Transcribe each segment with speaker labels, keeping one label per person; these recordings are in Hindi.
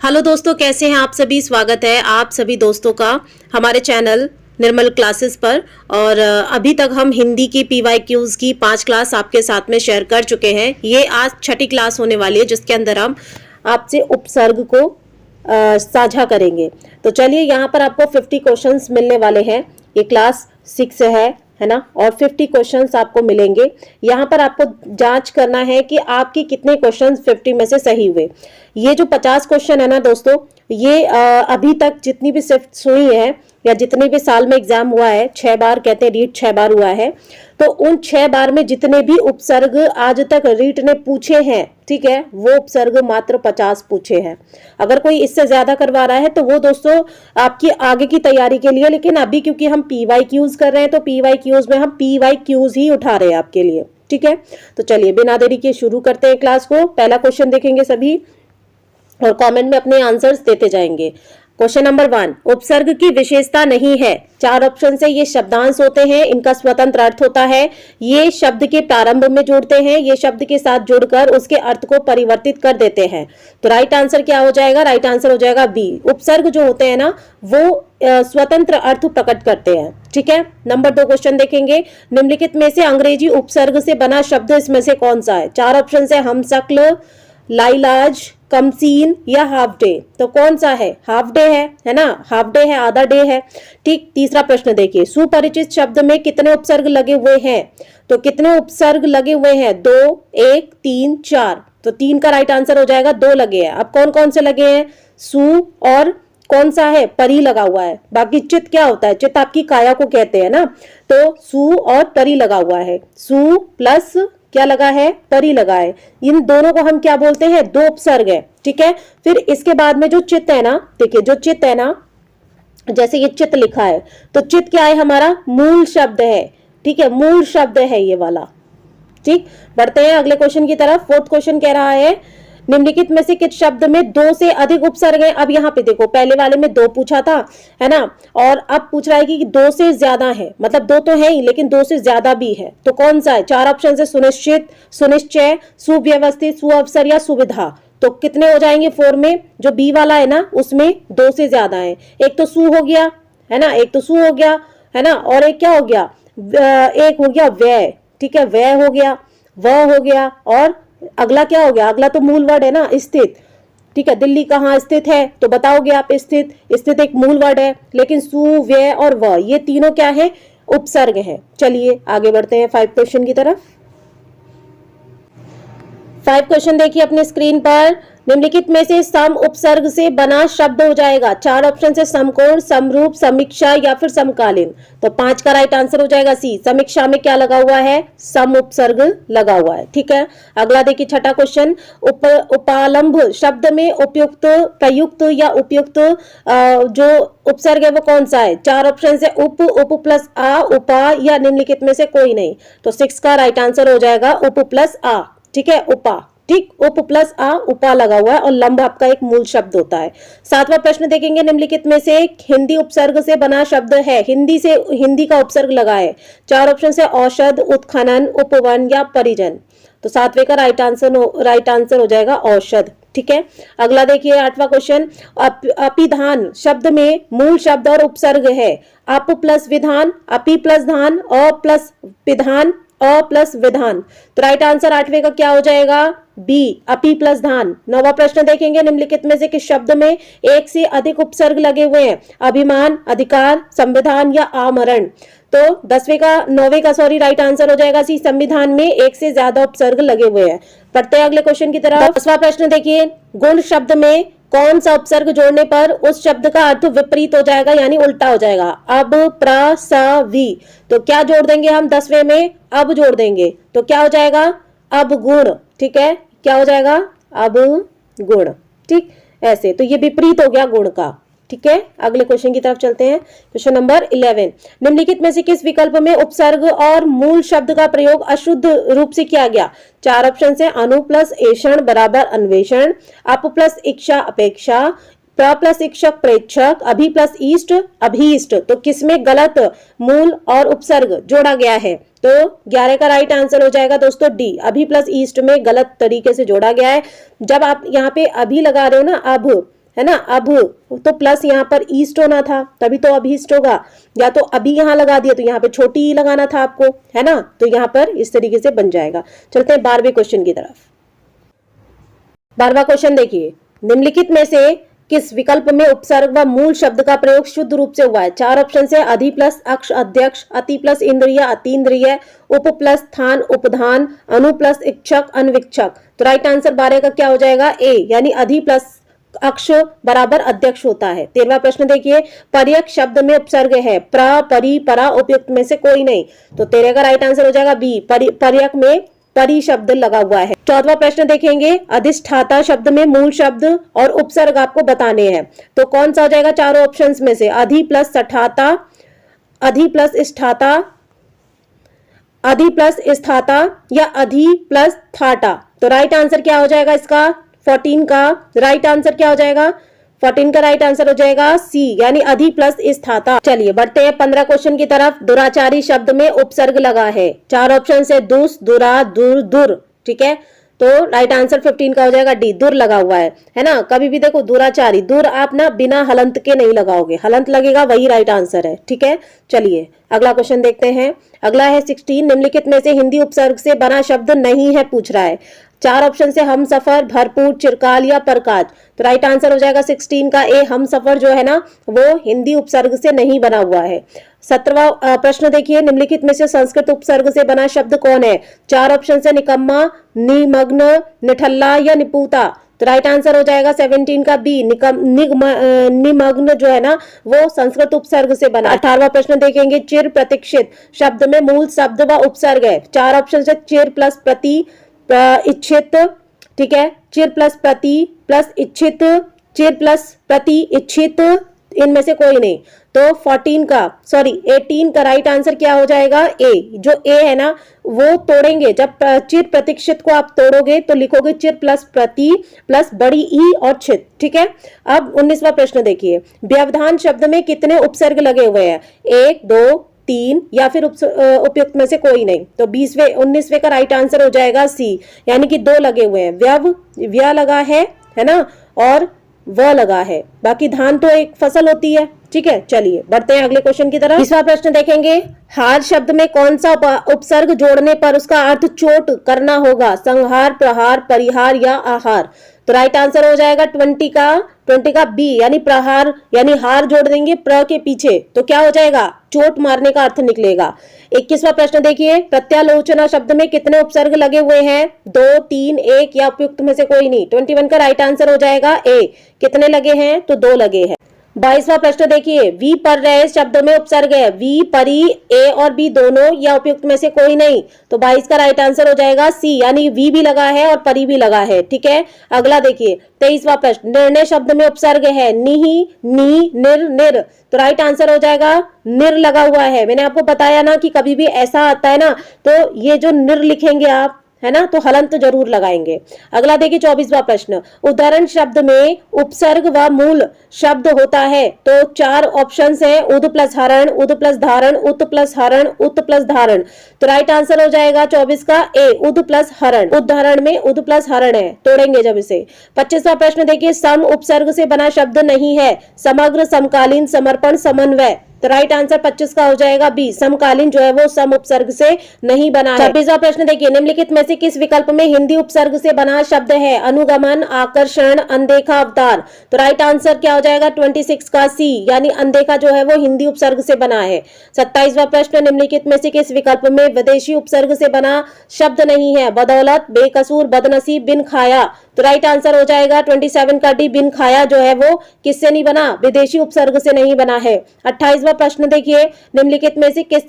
Speaker 1: हेलो दोस्तों, कैसे हैं आप सभी। स्वागत है आप सभी दोस्तों का हमारे चैनल निर्मल क्लासेस पर। और अभी तक हम हिंदी की PYQs की 5 क्लास आपके साथ में शेयर कर चुके हैं। ये आज छठी क्लास होने वाली है जिसके अंदर हम आपसे उपसर्ग को साझा करेंगे। तो चलिए, यहाँ पर आपको 50 क्वेश्चंस मिलने वाले हैं। ये क्लास 6 है ना, और 50 क्वेश्चंस आपको मिलेंगे। यहाँ पर आपको जांच करना है कि आपके कितने क्वेश्चंस 50 में से सही हुए। ये जो 50 क्वेश्चन है ना दोस्तों, ये अभी तक जितनी भी सिर्फ सुनी है या जितने भी साल में एग्जाम हुआ है, 6 बार कहते हैं रीट 6 बार हुआ है, तो उन 6 बार में जितने भी उपसर्ग आज तक रीट ने पूछे हैं, ठीक है, वो उपसर्ग मात्र 50 पूछे हैं। अगर कोई इससे ज्यादा करवा रहा है तो वो दोस्तों आपकी आगे की तैयारी के लिए, लेकिन अभी क्योंकि हम PYQs कर रहे हैं तो PYQs में हम PYQs ही उठा रहे हैं आपके लिए, ठीक है। तो चलिए बिना देरी के शुरू करते हैं क्लास को। पहला क्वेश्चन देखेंगे सभी और कमेंट में अपने आंसर्स देते जाएंगे। क्वेश्चन नंबर 1, उपसर्ग की विशेषता नहीं है। 4 ऑप्शन से ये शब्दांश होते हैं, इनका स्वतंत्र अर्थ होता है। ये शब्द के प्रारंभ में जोड़ते हैं, ये शब्द के साथ जुड़कर उसके अर्थ को परिवर्तित कर देते हैं। तो राइट आंसर क्या हो जाएगा? राइट आंसर हो जाएगा बी। उपसर्ग जो होते हैं ना वो स्वतंत्र अर्थ प्रकट करते हैं, ठीक है। नंबर 2 क्वेश्चन देखेंगे। निम्नलिखित में से अंग्रेजी उपसर्ग से बना शब्द इसमें से कौन सा है? 4 ऑप्शन से हमशक्ल, लाइलाज, कमसीन या हाफ डे। तो कौन सा है? हाफ डे है ना, हाफ डे है, आधा डे है, ठीक। तीसरा प्रश्न देखिए, सुपरिचित शब्द में कितने उपसर्ग लगे हुए हैं? तो कितने उपसर्ग लगे हुए हैं? 2, 1, 3, 4। तो 3 का राइट आंसर हो जाएगा, 2 लगे हैं। अब कौन कौन से लगे हैं? सु और कौन सा है? परी लगा हुआ है। बाकी चित क्या होता है? चित आपकी काया को कहते हैं ना, तो सु और परी लगा हुआ है। सु प्लस क्या लगा है? परी लगा है। इन दोनों को हम क्या बोलते हैं? 2 उपसर्ग है, ठीक है। फिर इसके बाद में जो चित है ना, देखिए जो चित है ना, जैसे ये चित लिखा है तो चित क्या है? हमारा मूल शब्द है, ठीक है, मूल शब्द है ये वाला, ठीक। बढ़ते हैं अगले क्वेश्चन की तरफ। 4th क्वेश्चन कह रहा है, निम्नलिखित में से किस शब्द में 2 से अधिक उपसर्ग हैं? अब यहाँ पे देखो, पहले वाले में 2 पूछा था, है ना, और अब पूछ रहा है कि 2 से ज्यादा है, मतलब 2 तो है ही लेकिन 2 से ज्यादा भी है। तो कौन सा है? 4 ऑप्शन से सुनिश्चित, सुनिश्चय, सुव्यवस्थित, सुअवसर या सुविधा। तो कितने हो जाएंगे 4 में? जो बी वाला है ना उसमें 2 से ज्यादा है। एक तो सु हो गया, है ना, एक तो सु हो गया, है ना, और एक क्या हो गया? एक हो गया व्यय, ठीक है, व्यय हो गया, वह हो गया, और अगला क्या हो गया? अगला तो मूल वर्ड है ना, स्थित, ठीक है। दिल्ली कहाँ स्थित है? तो बताओगे आप स्थित। स्थित एक मूल वर्ड है, लेकिन सु, व्यय और वह, ये तीनों क्या है? उपसर्ग है। चलिए आगे बढ़ते हैं 5 क्वेश्चन की तरफ। 5 क्वेश्चन देखिए अपने स्क्रीन पर। निम्नलिखित में से सम उपसर्ग से बना शब्द हो जाएगा। 4 ऑप्शन से समकोण, समरूप, समीक्षा या फिर समकालीन। तो 5 का राइट आंसर हो जाएगा सी। समीक्षा में क्या लगा हुआ है? सम उपसर्ग लगा हुआ है, ठीक है। अगला देखिए 6ठा क्वेश्चन। उपालंब शब्द में उपयुक्त, प्रयुक्त या उपयुक्त जो उपसर्ग है वो कौन सा है? 4 ऑप्शन से उप, उप प्लस आ, उपा या निम्नलिखित में से कोई नहीं। तो 6 का राइट आंसर हो जाएगा उप प्लस आ, ठीक है, उपा, ठीक। उप प्लस आ, उपा लगा हुआ है, और लंब आपका एक मूल शब्द होता है। 7वां प्रश्न देखेंगे। निम्नलिखित में से हिंदी उपसर्ग से बना शब्द है, हिंदी का उपसर्ग लगा है। 4 ऑप्शन से औषध, उत्खनन, उपवन या परिजन। तो 7वें का राइट आंसर हो जाएगा औषध, ठीक है। अगला देखिए 8वां क्वेश्चन। अपिधान शब्द में मूल शब्द और उपसर्ग है। अप प्लस विधान, अपि प्लस धान, अ प्लस विधान, अ प्लस विधान। तो राइट आंसर 8वें का क्या हो जाएगा? बी, अपि प्लस धान। 9वां प्रश्न देखेंगे। निम्नलिखित में से किस शब्द में 1 से अधिक उपसर्ग लगे हुए हैं? अभिमान, अधिकार, संविधान या आमरण। तो 9वें का राइट आंसर हो जाएगा सी। संविधान में 1 से ज्यादा उपसर्ग लगे हुए हैं। पढ़ते हैं अगले क्वेश्चन की तरफ। 10वां प्रश्न देखिए। गुण शब्द में कौन सा उपसर्ग जोड़ने पर उस शब्द का अर्थ विपरीत हो जाएगा, यानी उल्टा हो जाएगा? अब, प्र, स, वी। तो क्या जोड़ देंगे हम 10वें में? अब जोड़ देंगे। तो क्या हो जाएगा? अब गुण, ठीक है। क्या हो जाएगा? अब गुण, ठीक। ऐसे तो ये विपरीत हो गया गुण का, ठीक है। अगले क्वेश्चन की तरफ चलते हैं। Question number 11। निम्नलिखित में से किस विकल्प में उपसर्ग और मूल शब्द का प्रयोग अशुद्ध रूप से किया गया? 4 ऑप्शन से अनु प्लस ऐषण बराबर अन्वेषण, अप प्लस इच्छा अपेक्षा, प्र प्लस इक्षक प्रेक्षक, अभि प्लस ईस्ट अभीष्ट। तो किसमें गलत मूल और उपसर्ग जोड़ा गया है? तो 11 का राइट आंसर हो जाएगा दोस्तों डी, अभी प्लस ईस्ट में गलत तरीके से जोड़ा गया है। जब आप यहाँ पे अभी लगा रहे हो ना, अब है ना। अब तो प्लस यहाँ पर ईस्ट होना था, तभी तो अब ईस्ट होगा, या तो अभी यहाँ लगा दिया तो यहाँ पे छोटी ई लगाना था आपको, है ना। तो यहाँ पर इस तरीके से बन जाएगा। चलते हैं 12वें क्वेश्चन की तरफ। 12वां क्वेश्चन देखिए, निम्नलिखित में से किस विकल्प में उपसर्ग व मूल शब्द का प्रयोग शुद्ध रूप से हुआ है। 4 ऑप्शन है, अधि प्लस अक्ष अध्यक्ष, अति प्लस इंद्रिय अतीन्द्रिय, उप प्लस स्थान उपधान, अनु प्लस इक्षक अनविक्षक। तो राइट आंसर 12 का क्या हो जाएगा, ए, यानी अधि प्लस अक्ष बराबर अध्यक्ष होता है। 13वां प्रश्न देखिए, पर्यक शब्द में उपसर्ग है, प्र, परि, परा, उपयुक्त में से कोई नहीं। तो 13 का राइट आंसर हो जाएगा बी, पर्यक में परि शब्द लगा हुआ है। 14वां प्रश्न देखेंगे, अधिष्ठाता शब्द में मूल शब्द और उपसर्ग आपको बताने हैं। तो कौन सा हो जाएगा चारों ऑप्शंस में से, अधि प्लस सठाता, अधि प्लस स्थाता, अधि प्लस स्थाता या अधि प्लस थाटा। तो राइट आंसर क्या हो जाएगा इसका, 14 का राइट आंसर क्या हो जाएगा, 14 का राइट आंसर हो जाएगा सी, यानी अधि प्लस स्थाता। चलिए बढ़ते हैं 15 क्वेश्चन की तरफ। दुराचारी शब्द में उपसर्ग लगा है। 4 ऑप्शन है, दुस, दुरा, दुर, दुर। ठीक है, तो राइट आंसर 15 का हो जाएगा डी, दुर लगा हुआ है ना। कभी भी देखो दुराचारी, दुर आप ना बिना हलंत के नहीं लगाओगे, हलंत लगेगा वही राइट आंसर है। ठीक है, चलिए अगला क्वेश्चन देखते हैं। अगला है 16, निम्नलिखित में से हिंदी उपसर्ग से बना शब्द नहीं है पूछ रहा है। 4 ऑप्शन से, हम सफर, भरपूर, चिरकाल या प्रकाश। तो राइट आंसर हो जाएगा 16 का ए, हम सफर जो है ना वो हिंदी उपसर्ग से नहीं बना हुआ है। 17वां प्रश्न देखिए, निम्नलिखित में से संस्कृत उपसर्ग से बना शब्द कौन है। 4 ऑप्शन से, निकम्मा, निमग्न, निठल्ला या निपुता। तो राइट आंसर हो जाएगा 17 का बी, निमग्न जो है ना वो संस्कृत उपसर्ग से बना। 18वां प्रश्न देखेंगे, चिर प्रतीक्षित शब्द में मूल शब्द व उपसर्ग है। 4 ऑप्शन से, चिर प्लस प्रति इच्छित, ठीक है, चिर प्लस प्रति प्लस इच्छित, चिर प्लस प्रति इच्छित, इनमें से कोई नहीं। तो 18 का राइट आंसर क्या हो जाएगा, ए। जो ए है ना वो तोड़ेंगे, जब चिर प्रतीक्षित को आप तोड़ोगे तो लिखोगे चिर प्लस प्रति प्लस बड़ी ई और छित। ठीक है, अब 19वां प्रश्न देखिए, व्यवधान शब्द में कितने उपसर्ग लगे हुए हैं, 1, 2, 3 या फिर उपयुक्त में से कोई नहीं। तो 19वें का राइट आंसर हो जाएगा सी, यानी कि 2 लगे हुए हैं, व्य लगा है ना, और व लगा है, बाकी धान तो एक फसल होती है। ठीक है, चलिए बढ़ते हैं अगले क्वेश्चन की तरफ। 20वां प्रश्न देखेंगे, हार शब्द में कौन सा उपसर्ग जोड़ने पर उसका अर्थ चोट करना होगा, संहार, प्रहार, परिहार या आहार। तो राइट आंसर हो जाएगा 20 का बी, यानी प्रहार, यानी हार जोड़ देंगे प्र के पीछे तो क्या हो जाएगा, चोट मारने का अर्थ निकलेगा। 21वां प्रश्न देखिए, प्रत्यालोचना शब्द में कितने उपसर्ग लगे हुए हैं, 2, 3, 1 या उपयुक्त में से कोई नहीं। 21 का राइट आंसर हो जाएगा ए, कितने लगे हैं, तो 2 लगे हैं। 22वां प्रश्न देखिए, वी पर रहे शब्द में उपसर्ग है, वी, परी, ए और बी दोनों या उपयुक्त में से कोई नहीं। तो 22 का राइट आंसर हो जाएगा सी, यानी वी भी लगा है और परी भी लगा है। ठीक है, अगला देखिए 23वां प्रश्न, निर्णय शब्द में उपसर्ग है, निहि, नी, निर, निर। तो राइट आंसर हो जाएगा निर लगा हुआ है। मैंने आपको बताया ना कि कभी भी ऐसा आता है ना तो ये जो निर लिखेंगे आप, है ना, तो हलंत जरूर लगाएंगे। अगला देखिए 24वां प्रश्न, उदाहरण शब्द में उपसर्ग व मूल शब्द होता है। तो 4 ऑप्शंस हैं, उद प्लस हरण, उद प्लस धारण, उत प्लस हरण, उत प्लस धारण। तो राइट आंसर हो जाएगा 24 का ए, उद प्लस हरण। उदाहरण में उद प्लस हरण है, तोड़ेंगे जब इसे। 25वां प्रश्न देखिए, सम उपसर्ग से बना शब्द नहीं है, समग्र, समकालीन, समर्पण, समन्वय। तो राइट आंसर 25 का हो जाएगा बी, समकालीन जो है वो सम उपसर्ग से नहीं बना है। 26वां प्रश्न देखिए, निम्नलिखित में से किस विकल्प में हिंदी उपसर्ग से बना शब्द है, अनुगमन, आकर्षण, अनदेखा, अवतार। तो राइट आंसर क्या हो जाएगा 26 का सी, यानी अनदेखा जो है वो हिंदी उपसर्ग से बना है। 27वां प्रश्न, निम्नलिखित में से किस विकल्प में विदेशी उपसर्ग से बना शब्द नहीं है, बदौलत, बेकसूर, बदनसीब, बिन खाया। तो राइट आंसर हो जाएगा 27 का डी, बिन खाया जो है वो किससे नहीं बना, विदेशी उपसर्ग से नहीं बना है। 28वां प्रश्न देखिए, निम्नलिखित में से किस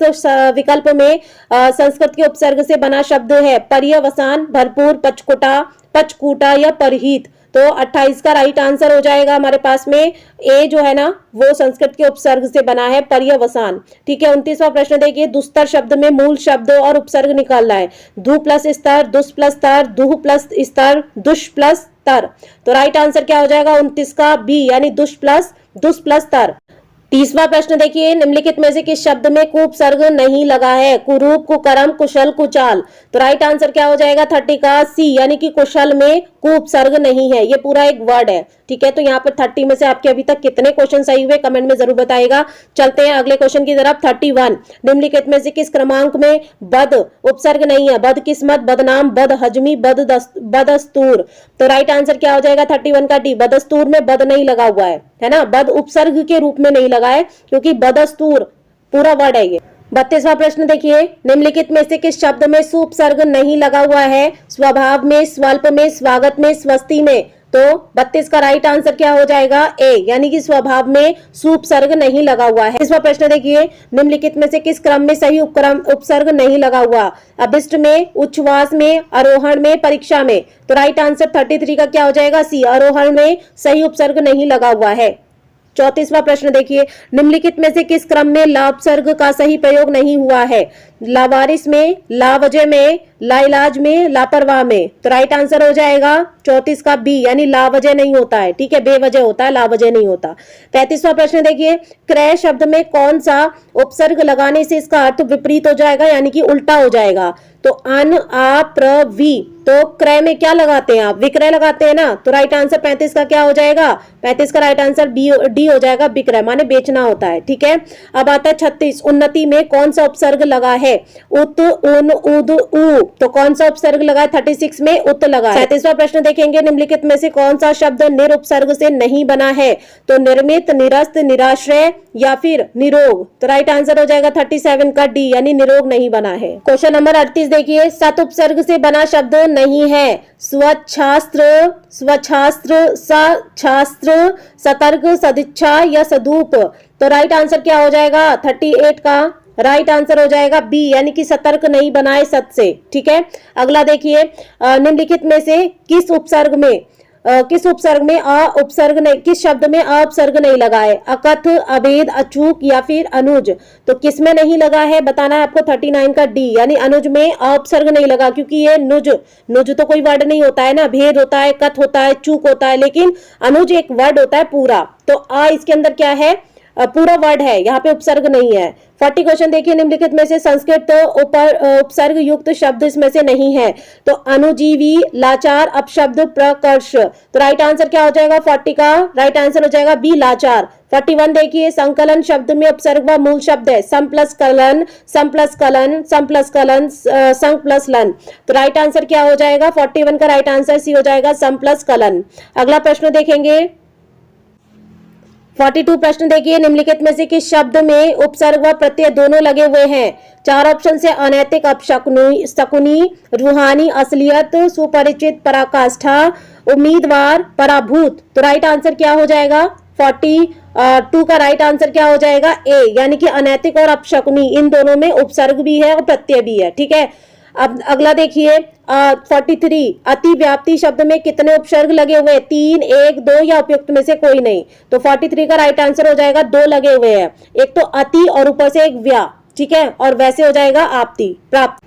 Speaker 1: विकल्प में संस्कृत के उपसर्ग से बना शब्द है, पर्यवसान, भरपूर, पचकुटा, पचकूटा या परहित। तो 28 का राइट आंसर हो जाएगा हमारे पास में ए जो है ना वो संस्कृत के उपसर्ग से बना है, पर्यवसान। ठीक है, 29वां प्रश्न देखिए, दुस्तर शब्द में मूल शब्द और उपसर्ग निकालना है, धु प्लस स्तर, दुस प्लस स्तर, दुह प्लस स्तर, दुष प्लस तर। तो राइट आंसर क्या हो जाएगा 29 का बी, यानी दुष प्लस तर। 30वां प्रश्न देखिए, निम्नलिखित में से किस शब्द में कुपसर्ग नहीं लगा है, कुरूप, कुकर्म, कुशल, कुचाल। तो राइट आंसर क्या हो जाएगा 30 का सी, यानी कि कुशल में कुपसर्ग नहीं है, ये पूरा एक वर्ड है। ठीक है, तो यहाँ पर 30 में से आपके अभी तक कितने क्वेश्चन सही हुए कमेंट में जरूर बताइएगा। चलते हैं अगले क्वेश्चन की तरफ। 31, निम्नलिखित में से किस क्रमांक में बद उपसर्ग नहीं है? बदकिस्मत, बदनाम, बदहजमी, बदस्तूर। तो राइट आंसर क्या हो जाएगा 31 का डी। बदस्तूर में बद नहीं लगा हुआ है ना, बद उपसर्ग के रूप में नहीं लगा है, क्योंकि बदस्तूर पूरा वर्ड है ये। 32वां प्रश्न देखिए, निम्नलिखित में से किस शब्द में सुपसर्ग नहीं लगा हुआ है? स्वभाव में, स्वल्प में, स्वागत में, स्वस्ति में। तो 32 का राइट आंसर क्या हो जाएगा? ए, यानी कि स्वभाव में सुपसर्ग नहीं लगा हुआ है। इसका प्रश्न देखिए, निम्नलिखित में से किस क्रम में सही उपसर्ग नहीं लगा हुआ? अभिष्ट में, उच्छ्वास में, आरोहण में, परीक्षा में। तो राइट आंसर 33 का क्या हो जाएगा? सी, आरोहण में सही उपसर्ग नहीं लगा हुआ है। 34वां प्रश्न देखिए, निम्नलिखित में से किस क्रम में लापसर्ग का सही प्रयोग नहीं हुआ है? लावारिस में, लावजह में, लाइलाज में, लापरवाह में। तो राइट आंसर हो जाएगा 34 का बी, यानी लावजह नहीं होता है, ठीक है, बेवजह होता है, लावजह नहीं होता। 35वां प्रश्न देखिए, क्रय शब्द में कौन सा उपसर्ग लगाने से इसका अर्थ विपरीत हो जाएगा, यानी कि उल्टा हो जाएगा? तो अन, आ, प्र, वी। तो क्रय में क्या लगाते हैं आप? विक्रय लगाते हैं ना। तो राइट आंसर 35 का क्या हो जाएगा? 35 का राइट आंसर डी हो जाएगा, विक्रय माने बेचना होता है, ठीक है। अब आता है 36, उन्नति में कौन सा उपसर्ग लगा है? उत, उन, उद, उ। तो कौन सा उपसर्ग लगा है 36 में? उत लगा है। 37वां प्रश्न देखेंगे, निम्नलिखित में से कौन सा शब्द निरुपसर्ग से नहीं बना है? तो निर्मित, निरस्त, निराश्रय या फिर निरोग। तो राइट आंसर हो जाएगा 37 का डी, यानी निरोग नहीं बना है। क्वेश्चन नंबर 38 देखिए, सत उपसर्ग से बना शब्द नहीं है? स्वच्छास्त्र, स्वच्छास्त्र, सछास्त्र, सतर्क, सदिच्छा या सदूप। तो राइट आंसर क्या हो जाएगा 38 का? राइट आंसर हो जाएगा बी, यानी कि सतर्क नहीं बनाए सत से, ठीक है। अगला देखिए, निम्नलिखित में से किस उपसर्ग में किस शब्द में अ उपसर्ग नहीं लगा है? अकथ, अभेद, अचूक या फिर अनुज। तो किस में नहीं लगा है बताना है आपको 39 का डी, यानी अनुज में अ उपसर्ग नहीं लगा, क्योंकि ये नुज तो कोई वर्ड नहीं होता है ना, भेद होता है, कथ होता है, चूक होता है, लेकिन अनुज एक वर्ड होता है पूरा। तो अ इसके अंदर क्या है? पूरा वर्ड है, यहाँ पे उपसर्ग नहीं है। 40 क्वेश्चन देखिए, निम्नलिखित में से संस्कृत उपसर्ग युक्त शब्द इसमें से नहीं है? तो अनुजीवी, लाचार, अपशब्द, प्रकर्ष। तो राइट आंसर क्या हो जाएगा 40 का? राइट आंसर हो जाएगा बी, लाचार। 41 देखिए, संकलन शब्द में उपसर्ग व मूल शब्द है? सम प्लस कलन, सम प्लस कलन, सम प्लस कलन, संग प्लस लन। तो राइट आंसर क्या हो जाएगा 41 का? राइट आंसर सी हो जाएगा, सम प्लस कलन। अगला प्रश्न देखेंगे 42 प्रश्न देखिए, निम्नलिखित में से किस शब्द में उपसर्ग व प्रत्यय दोनों लगे हुए हैं? 4 ऑप्शन से अनैतिक, अपशकुनी, रूहानी, असलियत, सुपरिचित, पराकाष्ठा, उम्मीदवार, पराभूत। तो राइट आंसर क्या हो जाएगा 42 का? राइट आंसर क्या हो जाएगा ए, यानी कि अनैतिक और अपशकुनी इन दोनों में उपसर्ग भी है और प्रत्यय भी है, ठीक है। अब अगला देखिए 43, अति व्याप्ति शब्द में कितने उपसर्ग लगे हुए? 3, 1, 2 या उपयुक्त में से कोई नहीं। तो 43 का राइट आंसर हो जाएगा 2 लगे हुए हैं, एक तो अति और ऊपर से एक व्या, ठीक है, और वैसे हो जाएगा आपति, प्राप्त।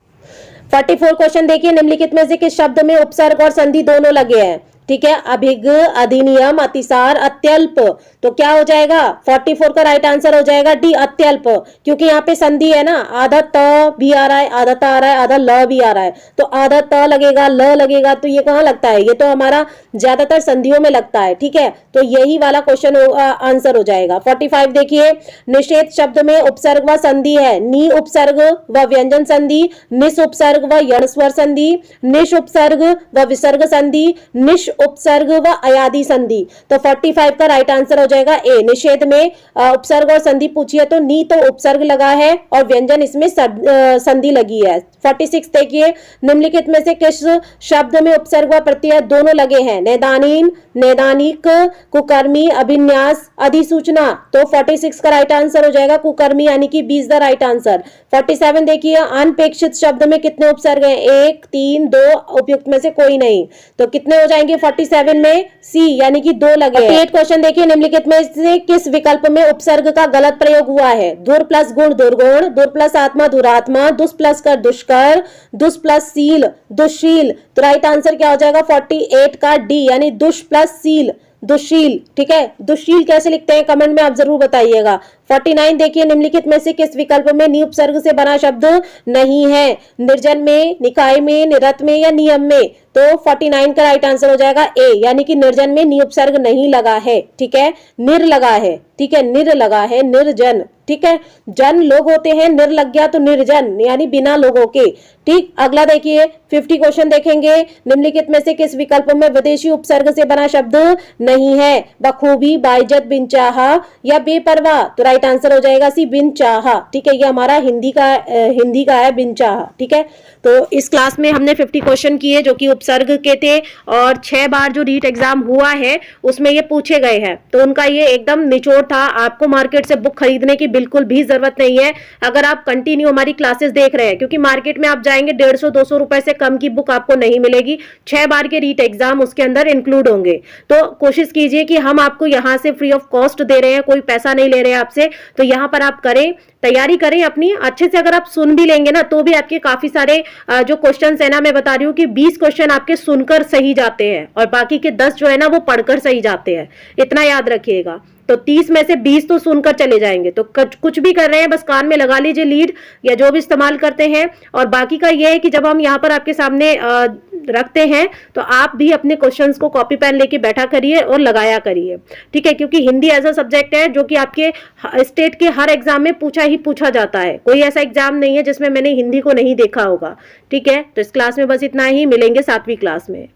Speaker 1: 44 क्वेश्चन देखिए, निम्नलिखित में से किस शब्द में उपसर्ग और संधि दोनों लगे हैं? ठीक है, अभिज्ञ, अधिनियम, अतिसार, अत्यल्प। तो क्या हो जाएगा 44 का राइट आंसर हो जाएगा डी, अत्यल्प, क्योंकि यहाँ पे संधि है ना, आधा त भी आ रहा है, आधा त आ रहा है, आधा ल भी आ रहा है, तो आधा त लगेगा, ल लगेगा, तो ये कहाँ लगता है? ये तो हमारा ज्यादातर संधियों में लगता है, ठीक है, तो यही वाला क्वेश्चन आंसर हो जाएगा। 45 देखिए, निषेध शब्द में उपसर्ग व संधि है? नी उपसर्ग व व्यंजन संधि, निस उपसर्ग व यण स्वर संधि, निश उपसर्ग व विसर्ग संधि, निश उपसर्ग व अयादि संधि। तो 45 का राइट आंसर हो जाएगा ए, निषेध में उपसर्ग और संधि पूछी है तो नी तो उपसर्ग लगा है और व्यंजन इसमें संधि लगी है। 46 देखिए, निम्नलिखित में से किस शब्द में उपसर्ग व प्रत्यय दोनों लगे हैं? नैदानीन, नैदानिक, कुकर्मी, अभिन्यास, अधिसूचना। तो 46 का राइट आंसर हो जाएगा कुकर्मी, यानी कि 20 द राइट आंसर। 47 देखिए, अनपेक्षित शब्द में कितने उपसर्ग हैं? 1, 3, 2, उपयुक्त में से कोई नहीं, तो कितने हो जाएंगे 47 में? सी, यानी कि 2 लगे। 48 क्वेश्चन देखिए, निम्नलिखित में से किस विकल्प में उपसर्ग का गलत प्रयोग हुआ है? दुर प्लस गुण दुर्गुण, दुर प्लस आत्मा दुरात्मा, दुष् प्लस कर दुष्कर, दुष् प्लस सील दुशील। तो राइट आंसर क्या हो जाएगा 48 का डी, यानी दुष् प्लस सील दुशील, ठीक है, दुशील कैसे लिखते हैं कमेंट में आप जरूर बताइएगा। 49 देखिए, निम्नलिखित में से किस विकल्प में निउपसर्ग से बना शब्द नहीं है? निर्जन में, निकाय में, निरत में या नियम में? तो 49 का राइट आंसर हो जाएगा ए, यानी कि निर्जन में निउपसर्ग नहीं लगा है, ठीक है, निर लगा है, ठीक है, निर लगा है, निर्जन, ठीक है, जन लोग होते हैं, निर लग गया तो निर्जन यानी बिना लोगों के, ठीक। अगला देखिए 50 क्वेश्चन देखेंगे, निम्नलिखित में से किस विकल्प में विदेशी उपसर्ग से बना शब्द नहीं है? बखूबी, बाइज्जत, बिनचाहा या बेपरवाह? तो राइट आंसर हो जाएगा सी, बिनचाहा, ठीक है, ये हमारा हिंदी का है बिनचाहा, ठीक है। तो इस क्लास में हमने 50 क्वेश्चन किए जो कि उपसर्ग के थे, और 6 बार जो रीट एग्जाम हुआ है उसमें ये पूछे गए हैं, तो उनका ये एकदम निचोड़ था। आपको मार्केट से बुक खरीदने की बिल्कुल भी जरूरत नहीं है अगर आप कंटिन्यू हमारी क्लासेस देख रहे हैं, क्योंकि मार्केट में आप जाएंगे 150-200 रुपए से कम की बुक आपको नहीं मिलेगी। 6 बार के रीट एग्जाम उसके अंदर इंक्लूड होंगे, तो कोशिश कीजिए कि हम आपको यहाँ से फ्री ऑफ कॉस्ट दे रहे हैं, कोई पैसा नहीं ले रहे हैं आपसे, तो यहाँ पर आप करें, तैयारी करें अपनी अच्छे से। अगर आप सुन भी लेंगे ना तो भी आपके काफी सारे जो क्वेश्चन है ना, मैं बता रही हूँ कि 20 क्वेश्चन आपके सुनकर सही जाते हैं और बाकी के 10 जो है ना वो पढ़कर सही जाते हैं, इतना याद रखिएगा। तो 30 में से 20 तो सुनकर चले जाएंगे। तो कुछ भी कर रहे हैं बस कान में लगा लीजिए लीड या जो भी इस्तेमाल करते हैं, और बाकी का ये है कि जब हम यहाँ पर आपके सामने रखते हैं तो आप भी अपने क्वेश्चंस को कॉपी पेन लेके बैठा करिए और लगाया करिए, ठीक है, क्योंकि हिंदी ऐसा सब्जेक्ट है जो कि आपके स्टेट के हर एग्जाम में पूछा जाता है। कोई ऐसा एग्जाम नहीं है जिसमें मैंने हिंदी को नहीं देखा होगा, ठीक है। तो इस क्लास में बस इतना ही, मिलेंगे 7वीं क्लास में।